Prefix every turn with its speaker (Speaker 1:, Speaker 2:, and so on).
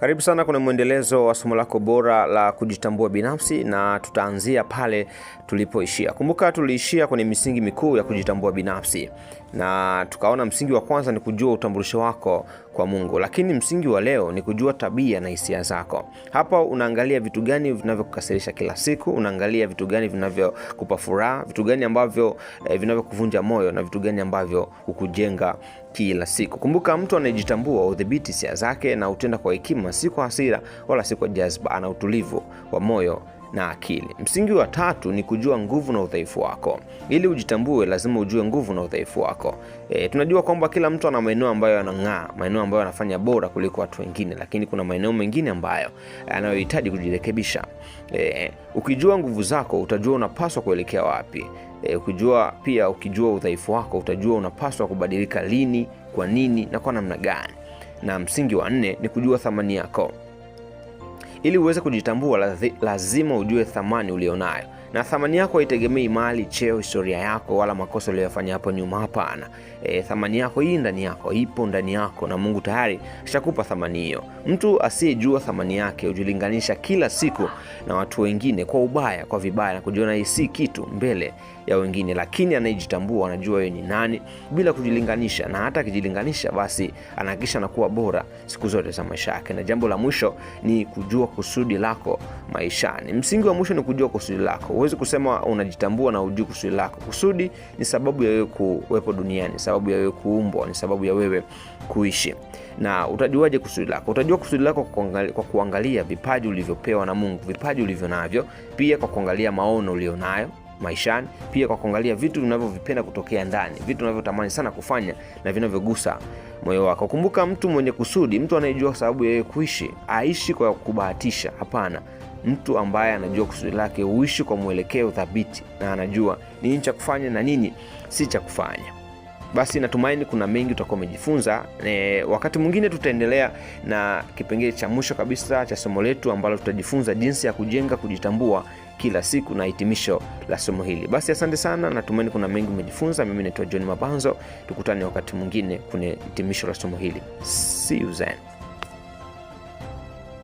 Speaker 1: Karibu sana kuna mwendelezo wa somo lako bora la kujitambua binafsi, na tutaanzia pale tulipoishia. Kumbuka tuliishia kwenye misingi mikuu ya kujitambua binafsi, na tukaona msingi wa kwanza ni kujua utambulisho wako kwa Mungu, lakini msingi wa leo ni kujua tabia na hisia zako. Hapa unaangalia vitu gani vinavyokukasirisha kila siku, unaangalia vitu gani vinavyokupa furaha, vitu gani ambavyo vinavyokuvunja moyo, na vitu gani ambavyo hukujenga kila siku. Kumbuka mtu anayejitambua udhibiti hisia zake na utenda kwa hekima, si kwa hasira wala si kwa jazba, ana utulivu wa moyo na akili. Msingi wa tatu ni kujua nguvu na udhaifu wako. Ili ujitambue lazima ujue nguvu na udhaifu wako. Tunajua kwamba kila mtu ana maeneo ambayo yanang'aa, maeneo ambayo anafanya bora kuliko watu wengine, lakini kuna maeneo mengine ambayo yanayohitaji kujirekebisha. Ukijua nguvu zako utajua unapaswa kuelekea wapi. Ukijua udhaifu wako utajua unapaswa kubadilika lini, kwa nini na kwa namna gani. Na msingi wa 4 ni kujua thamani yako. Ili uweze kujitambua lazima ujue thamani ulionayo. Na thamani yako haitegemei mali, cheo, historia yako wala makosa uliyofanya hapo nyuma, hapana. Thamani yako hii ndani yako, ipo ndani yako, na Mungu tayari ashakupa thamani hiyo. Mtu asiyejua thamani yake hujilinganisha kila siku na watu wengine kwa ubaya, kwa vibaya, na kujiona yeye si kitu mbele ya wengine. Lakini anayejitambua anajua yeye ni nani bila kujilinganisha, na hata akijilinganisha basi anahakikisha anakuwa bora siku zote za maisha yake. Na jambo la mwisho ni kujua kusudi lako maishani. Msingi wa mwisho ni kujua kusudi lako. Huwezi kusema unajitambua na hujui kusudi lako. Kusudi ni sababu ya wewe kuwepo duniani, sababu ya wewe kuumbwa, ni sababu ya wewe kuishi. Na utajuaje kusudi lako? Utajua kusudi lako kwa kuangalia vipaji ulivyopewa na Mungu, vipaji ulivyo navyo, pia kwa kuangalia maono ulionayo maishani, pia kwa kuangalia vitu unavyovipenda kutokea ndani, vitu unavyotamani sana kufanya na vinavyogusa moyo wako. Kumbuka mtu mwenye kusudi, mtu anayejua sababu ya yeye kuishi, aishi kwa kubahatisha, hapana. Mtu ambaye anajua kusudi lake huishi kwa mwelekeo thabiti, na anajua nini cha kufanya na nini si cha kufanya. Basi natumaini kuna mengi utakuwa umejifunza. Wakati mwingine tutaendelea na kipengele cha mwisho kabisa cha somo letu, ambalo tutajifunza jinsi ya kujenga kujitambua kila siku na hitimisho la somo hili. Basi asante sana, natumaini kuna mengi umejifunza. Mimi naitwa John Mabanzo, tukutane wakati mwingine kwenye hitimisho la somo hili. See you then.